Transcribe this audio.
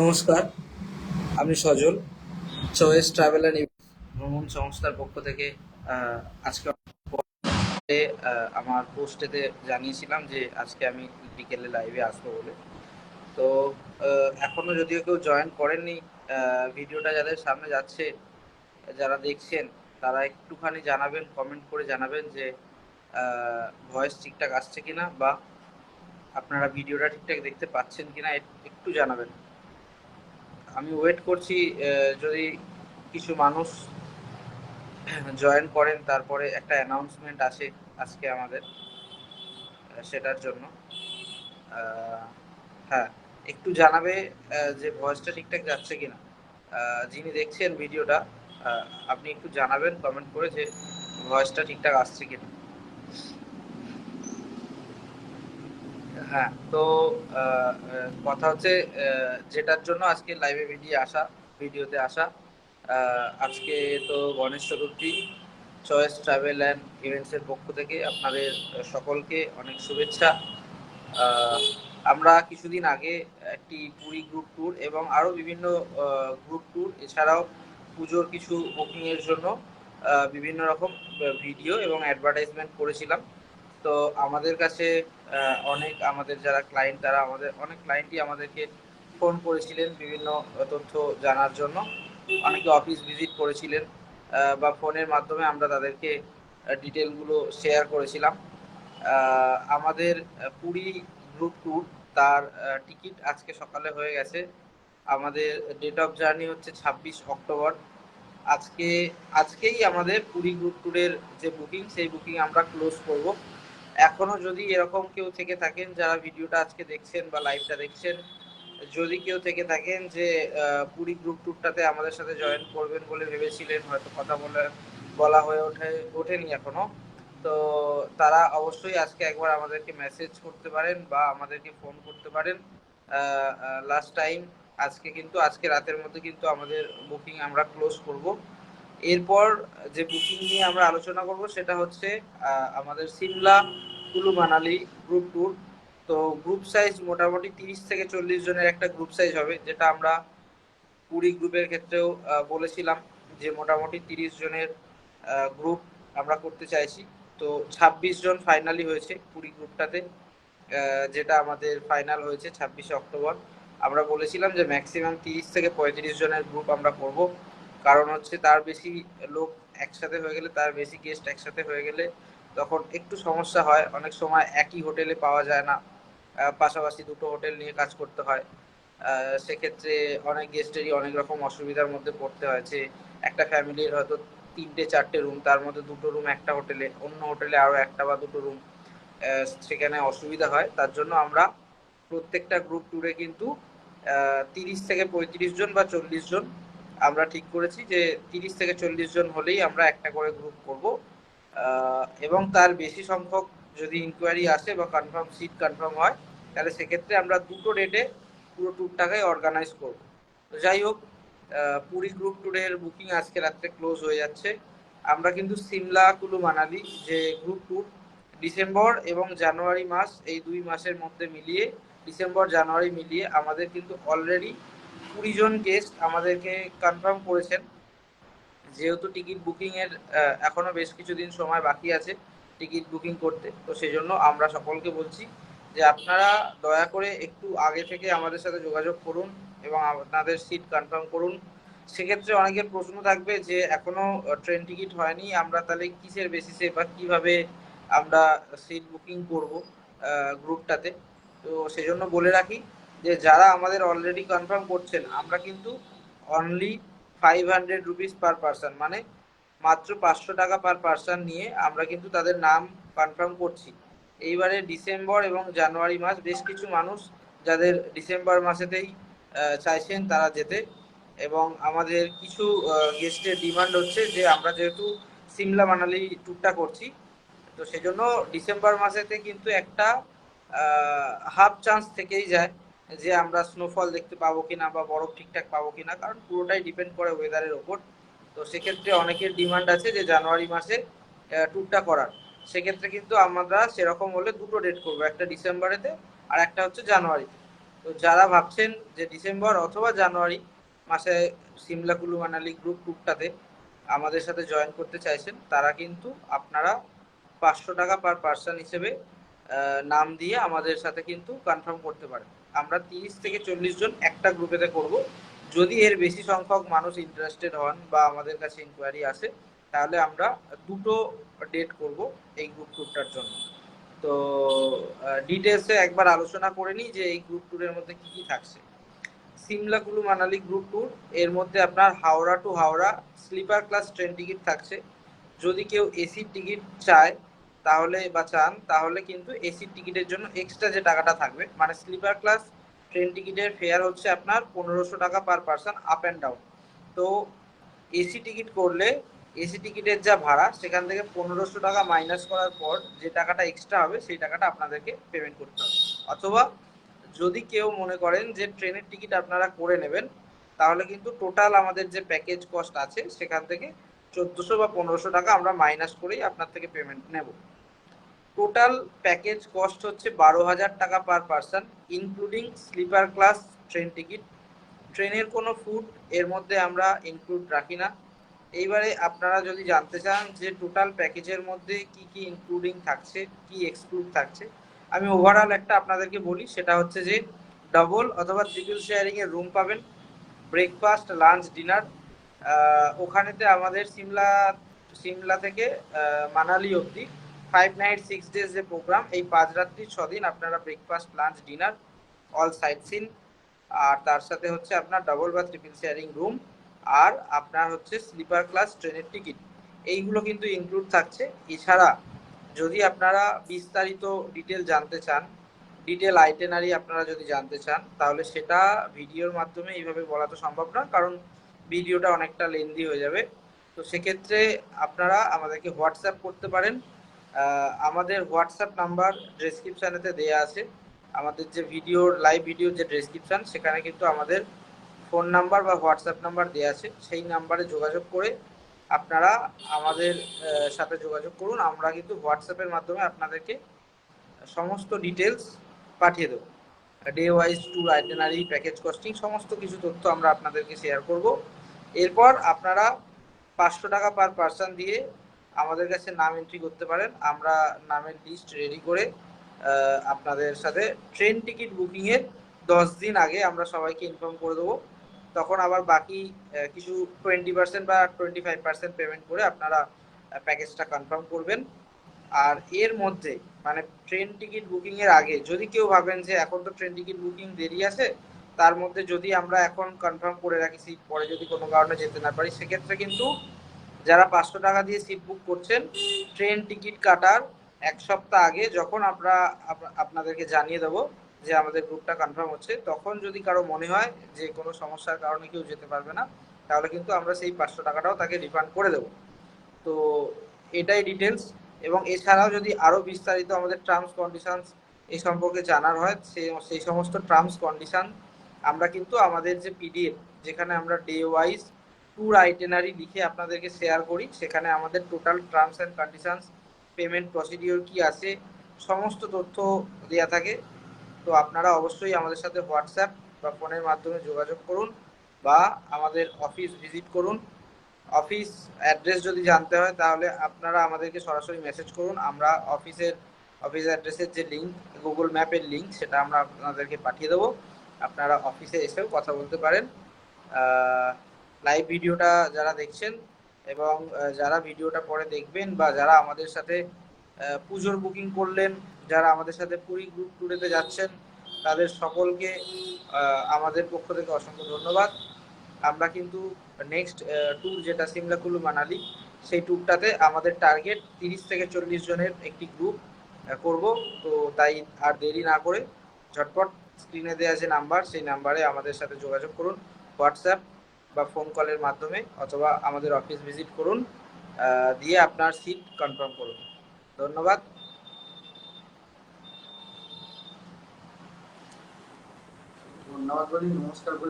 নমস্কার, আমি সজল। Choice travel and ভ্রমণ সংস্থার পক্ষ থেকে আজকে আমার পোস্টেতে জানিয়েছিলাম যে আজকে আমি বিকেলে লাইভে আসবো বলে। তো এখনো যদিও কেউ জয়েন করেননি, ভিডিওটা যাদের সামনে যাচ্ছে, যারা দেখছেন, তারা একটুখানি জানাবেন, কমেন্ট করে জানাবেন যে ভয়েস ঠিকঠাক আসছে কিনা, বা আপনারা ভিডিওটা ঠিকঠাক দেখতে পাচ্ছেন কিনা একটু জানাবেন। আমি ওয়েট করছি যদি কিছু মানুষ জয়েন করেন, তারপরে একটা অ্যানাউন্সমেন্ট আসে আজকে আমাদের, সেটার জন্য। হ্যাঁ, একটু জানাবে যে ভয়েসটা ঠিকঠাক যাচ্ছে কিনা। যিনি দেখছেন ভিডিওটা, আপনি একটু জানাবেন কমেন্ট করে যে ভয়েসটা ঠিকঠাক আসছে কিনা। হ্যাঁ, তো কথা হচ্ছে যেটার জন্য আজকে লাইভে ভিডিওতে আসা, আজকে তো Ganesh Chaturthi. Choice travel and ইভেন্টসের পক্ষ থেকে আপনাদের সকলকে অনেক শুভেচ্ছা। আমরা কিছুদিন আগে একটি পুরী গ্রুপ ট্যুর এবং আরও বিভিন্ন গ্রুপ ট্যুর, এছাড়াও পুজোর কিছু বুকিংয়ের জন্য বিভিন্ন রকম ভিডিও এবং অ্যাডভার্টাইজমেন্ট করেছিলাম। তো আমাদের কাছে আমাদের যারা ক্লায়েন্ট, তারা অনেক ক্লায়েন্টই আমাদেরকে ফোন করেছিলেন বিভিন্ন তথ্য জানার জন্য। অনেকে অফিস ভিজিট করেছিলেন, বা ফোনের মাধ্যমে আমরা তাদেরকে ডিটেলগুলো শেয়ার করেছিলাম। আমাদের পুরী গ্রুপ ট্যুর, তার টিকিট আজকে সকালে হয়ে গেছে। আমাদের ডেট অফ জার্নি হচ্ছে 26 অক্টোবর। আজকেই আমাদের পুরী গ্রুপ ট্যুরের যে বুকিং, সেই বুকিং আমরা ক্লোজ করব। এখনো যদি এরকম কেউ থেকে থাকেন যারা ভিডিওটা আজকে দেখছেন বা লাইভটা দেখছেন, যদি কেউ থেকে থাকেন যে পুরী গ্রুপ ট্যুরটাতে আমাদের সাথে জয়েন করবেন বলে ভেবেছিলেন, হয়তো কথা বলা হয়ে ওঠেনি এখনো, তো তারা অবশ্যই আজকে একবার আমাদেরকে মেসেজ করতে পারেন বা আমাদেরকে ফোন করতে পারেন। লাস্ট টাইম আজকে রাতের মধ্যে কিন্তু আমাদের বুকিং আমরা ক্লোজ করব। এরপর যে বুকিং নিয়ে আমরা আলোচনা করব সেটা হচ্ছে আমাদের সিমলা কুলু মানালি গ্রুপ ট্যুর। তো গ্রুপ সাইজ মোটামুটি 30 থেকে 40 জনের একটা গ্রুপ সাইজ হবে, যেটা আমরা পুরী গ্রুপের ক্ষেত্রেও বলেছিলাম যে মোটামুটি 30 জনের গ্রুপ আমরা করতে চাইছি। তো 26 জন ফাইনালি হয়েছে পুরী গ্রুপটাতে, যেটা আমাদের ফাইনাল হয়েছে 26 অক্টোবর। আমরা বলেছিলাম যে ম্যাক্সিমাম 30 থেকে 35 জনের গ্রুপ আমরা করব, কারণ হচ্ছে তার বেশি লোক একসাথে হয়ে গেলে, তার বেশি গেস্ট একসাথে হয়ে গেলে তখন একটু সমস্যা হয়। অনেক সময় একই হোটেলে পাওয়া যায় না, পাশাপাশি দুটো হোটেল নিয়ে কাজ করতে হয়। সেক্ষেত্রে অনেক গেস্টেরই অনেক রকম অসুবিধার মধ্যে পড়তে হয়েছে। একটা ফ্যামিলির হয়তো 3-4টে রুম, তার মধ্যে দুটো রুম একটা হোটেলে, অন্য হোটেলে আরও একটা বা দুটো রুম, সেখানে অসুবিধা হয়। তার জন্য আমরা প্রত্যেকটা গ্রুপ ট্যুরে কিন্তু 30 থেকে 35 জন বা 40 জন আমরা ঠিক করেছি যে 30 থেকে 40 জন হলেই আমরা একটা করে গ্রুপ করব। এবং তার বেশি সংখ্যক যদি ইনকোয়ারি আসে বা সিট কনফার্ম হয়, তাহলে সেক্ষেত্রে আমরা দুটো ডেটে পুরো ট্যুরটাকে অর্গানাইজ করব। তো যাই হোক, পুরী গ্রুপ ট্যুরের বুকিং আজকে রাত্রে ক্লোজ হয়ে যাচ্ছে। আমরা কিন্তু সিমলা কুলু মানালি যে গ্রুপ ট্যুর, ডিসেম্বর এবং জানুয়ারি মাস, এই 2 মাসের মধ্যে মিলিয়ে, ডিসেম্বর জানুয়ারি মিলিয়ে আমাদের কিন্তু অলরেডি 20 জন গেস্ট আমাদেরকে কনফার্ম করেছেন। যেহেতু টিকিট বুকিংয়ের এখনও বেশ কিছুদিন সময় বাকি আছে টিকিট বুকিং করতে, তো সেই জন্য আমরা সকলকে বলছি যে আপনারা দয়া করে একটু আগে থেকে আমাদের সাথে যোগাযোগ করুন এবং আপনাদের সিট কনফার্ম করুন। সেক্ষেত্রে অনেকের প্রশ্ন থাকবে যে এখনও ট্রেন টিকিট হয়নি, আমরা তাহলে কিসের বেসিসে বা কিভাবে আমরা সিট বুকিং করব গ্রুপটাতে। তো সেই জন্য বলে রাখি যে যারা আমাদের অলরেডি কনফার্ম করছেন, আমরা কিন্তু অনলি 500 রুপিস পার পারসন, মানে মাত্র 500 টাকা পার পারসন নিয়ে আমরা কিন্তু তাদের নাম কনফার্ম করছি। এইবারে ডিসেম্বর এবং জানুয়ারি মাস, বেশ কিছু মানুষ যাদের ডিসেম্বর মাসেতেই চাইছেন তারা যেতে, এবং আমাদের কিছু গেস্টের ডিমান্ড হচ্ছে যে আমরা যেহেতু সিমলা মানালি ট্যুরটা করছি, তো সেই জন্য ডিসেম্বর মাসেতে কিন্তু একটা হাফ চান্স থেকেই যায় যে আমরা স্নোফল দেখতে পাবো কিনা বা বরফ ঠিকঠাক পাবো কিনা, কারণ পুরোটাই ডিপেন্ড করে ওয়েদারের ওপর। তো সেক্ষেত্রে অনেকের ডিমান্ড আছে যে জানুয়ারি মাসে ট্যুরটা করার। সেক্ষেত্রে কিন্তু আমরা সেরকম হলে দুটো ডেট করবো, একটা ডিসেম্বরেতে আর একটা হচ্ছে জানুয়ারিতে। তো যারা ভাবছেন যে ডিসেম্বর অথবা জানুয়ারি মাসে সিমলা কুলু মানালি গ্রুপ ট্যুরটাতে আমাদের সাথে জয়েন করতে চাইছেন, তারা কিন্তু আপনারা 500 টাকা পার পার্সন হিসেবে নাম দিয়ে আমাদের সাথে কিন্তু কনফার্ম করতে পারেন। আমরা 30 থেকে 40 জন একটা গ্রুপেতে করব। যদি এর বেশি সংখ্যক মানুষ ইন্টারেস্টেড হন বা আমাদের কাছে ইনকোয়ারি আসে, তাহলে আমরা দুটো ডেট করব এই গ্রুপ ট্যুরটার জন্য। তো ডিটেলসে একবার আলোচনা করে নিই যে এই গ্রুপ ট্যুরের মধ্যে কি কি থাকছে। সিমলা কুলু মানালি গ্রুপ ট্যুর, এর মধ্যে আপনার Howrah to Howrah sleeper class train ticket থাকছে। যদি কেউ এসির টিকিট চায় তাহলে বা চান তাহলে কিন্তু এসির টিকিটের জন্য এক্সট্রা যে টাকাটা থাকবে, মানে স্লিপার ক্লাস ট্রেন টিকিটের ফেয়ার হচ্ছে আপনার 1500 টাকা per person up and down. তো এসি টিকিট করলে এসি টিকিটের যা ভাড়া সেখান থেকে 1500 টাকা মাইনাস করার পর যে টাকাটা এক্সট্রা হবে সেই টাকাটা আপনাদেরকে পেমেন্ট করতে হবে। অথবা যদি কেউ মনে করেন যে ট্রেনের টিকিট আপনারা করে নেবেন, তাহলে কিন্তু টোটাল আমাদের যে প্যাকেজ কস্ট আছে সেখান থেকে 1400 বা 1500 টাকা আমরা মাইনাস করেই আপনার থেকে পেমেন্ট নেব। টোটাল প্যাকেজ কস্ট হচ্ছে 12,000 টাকা per person, including sleeper class train ticket. ট্রেনের কোনো ফুড এর মধ্যে আমরা ইনক্লুড রাখি না। এইবারে আপনারা যদি জানতে চান যে টোটাল প্যাকেজের মধ্যে কি কি ইনক্লুডিং থাকছে, কি এক্সক্লুড থাকছে, আমি ওভারঅল একটা আপনাদেরকে বলি। সেটা হচ্ছে যে ডাবল অথবা ট্রিপল শেয়ারিং এর রুম পাবেন, ব্রেকফাস্ট, লাঞ্চ, ডিনার। ওখানেতে আমাদের সিমলা থেকে মানালি অবধি 5 নাইট 6 ডেজ যে প্রোগ্রাম, এই 5 রাত্রি 6 দিন আপনারা breakfast, lunch, dinner, all sight seen. আর তার সাথে হচ্ছে আপনার ডাবল বা ট্রিপল শেয়ারিং রুম, আর আপনার হচ্ছে স্লিপার ক্লাস ট্রেনের টিকিট, এইগুলো কিন্তু ইনক্লুড থাকছে। এছাড়া যদি আপনারা বিস্তারিত ডিটেল জানতে চান, ডিটেল আইটেনারি আপনারা যদি জানতে চান, তাহলে সেটা ভিডিওর মাধ্যমে এইভাবে বলা তো সম্ভব না, কারণ ভিডিওটা অনেকটা লেন্দি হয়ে যাবে। তো সেক্ষেত্রে আপনারা আমাদেরকে হোয়াটসঅ্যাপ করতে পারেন। আমাদের হোয়াটসঅ্যাপ নাম্বার ডেসক্রিপশানেতে দেওয়া আছে। আমাদের যে লাইভ ভিডিওর যে ডেসক্রিপশান, সেখানে কিন্তু আমাদের ফোন নাম্বার বা হোয়াটসঅ্যাপ নাম্বার দেওয়া আছে। সেই নাম্বারে যোগাযোগ করে আপনারা আমাদের সাথে যোগাযোগ করুন। আমরা কিন্তু হোয়াটসঅ্যাপের মাধ্যমে আপনাদেরকে সমস্ত ডিটেলস পাঠিয়ে দেবো। Day wise tour itinerary, package costing, সমস্ত কিছু তথ্য আমরা আপনাদেরকে শেয়ার করব। এরপর আপনারা 500 টাকা পার পার্সন দিয়ে আমাদের কাছে নাম এন্ট্রি করতে পারেন। আমরা নামের লিস্ট রেডি করে আপনাদের সাথে ট্রেন টিকিট বুকিংয়ের 10 দিন আগে আমরা সবাইকে ইনফর্ম করে দেবো। তখন আবার বাকি কিছু 20% বা 25% পেমেন্ট করে আপনারা প্যাকেজটা কনফার্ম করবেন। আর এর মধ্যে মানে ট্রেন টিকিট বুকিং এর আগে যদি কেউ ভাবেন যে এখন তো ট্রেন টিকিট বুকিং দেরি আছে, তার মধ্যে যদি আমরা এখন কনফার্ম করে রাখি সিট, পরে যদি কোনো কারণে যেতে না পারি, সেক্ষেত্রে কিন্তু যারা 500 টাকা দিয়ে সিট বুক করছেন, ট্রেন টিকিট কাটার 1 সপ্তাহ আগে যখন আমরা আপনাদেরকে জানিয়ে দেবো যে আমাদের গ্রুপটা কনফার্ম হচ্ছে, তখন যদি কারো মনে হয় যে কোনো সমস্যার কারণে কেউ যেতে পারবে না, তাহলে কিন্তু আমরা সেই 500 টাকাটাও তাকে রিফান্ড করে দেবো। তো এটাই ডিটেলস। এবং এছাড়াও যদি আরও বিস্তারিত আমাদের টার্মস কন্ডিশনস এই সম্পর্কে জানার হয়, সেই সমস্ত টার্মস কন্ডিশন আমরা কিন্তু আমাদের যে পিডিএফ, যেখানে আমরা ডে ওয়াইজ ট্যুর আইটেনারি লিখে আপনাদেরকে শেয়ার করি, সেখানে আমাদের total terms and conditions, payment procedure কি আছে, সমস্ত তথ্য দেওয়া থাকে। তো আপনারা অবশ্যই আমাদের সাথে হোয়াটসঅ্যাপ বা ফোনের মাধ্যমে যোগাযোগ করুন বা আমাদের অফিস ভিজিট করুন। অফিস অ্যাড্রেস যদি জানতে হয় তাহলে আপনারা আমাদেরকে সরাসরি মেসেজ করুন। আমরা অফিস অ্যাড্রেসের যে লিঙ্ক, গুগল ম্যাপের লিঙ্ক, সেটা আমরা আপনাদেরকে পাঠিয়ে দেবো। আপনারা অফিসে এসেও কথা বলতে পারেন। লাইভ ভিডিওটা যারা দেখছেন এবং যারা ভিডিওটা পরে দেখবেন বা যারা আমাদের সাথে পুজোর বুকিং করলেন, যারা আমাদের সাথে পুরী গ্রুপ ট্যুরেতে যাচ্ছেন, তাদের সকলকে আমাদের পক্ষ থেকে অসংখ্য ধন্যবাদ। আমরা কিন্তু নেক্সট ট্যুর যেটা সিমলা কুলু মানালি, সেই ট্যুরটাতে আমাদের টার্গেট 30 থেকে 40 জনের একটি গ্রুপ করব। তো তাই আর দেরি না করে ঝটপট স্ক্রিনে দেওয়া যে নাম্বার, সেই নাম্বারে আমাদের সাথে যোগাযোগ করুন হোয়াটসঅ্যাপ বা ফোন কলের মাধ্যমে, অথবা আমাদের অফিস ভিজিট করুন, দিয়ে আপনার সিট কনফার্ম করুন। ধন্যবাদ। ধন্যবাদ বলি, নমস্কার বলি।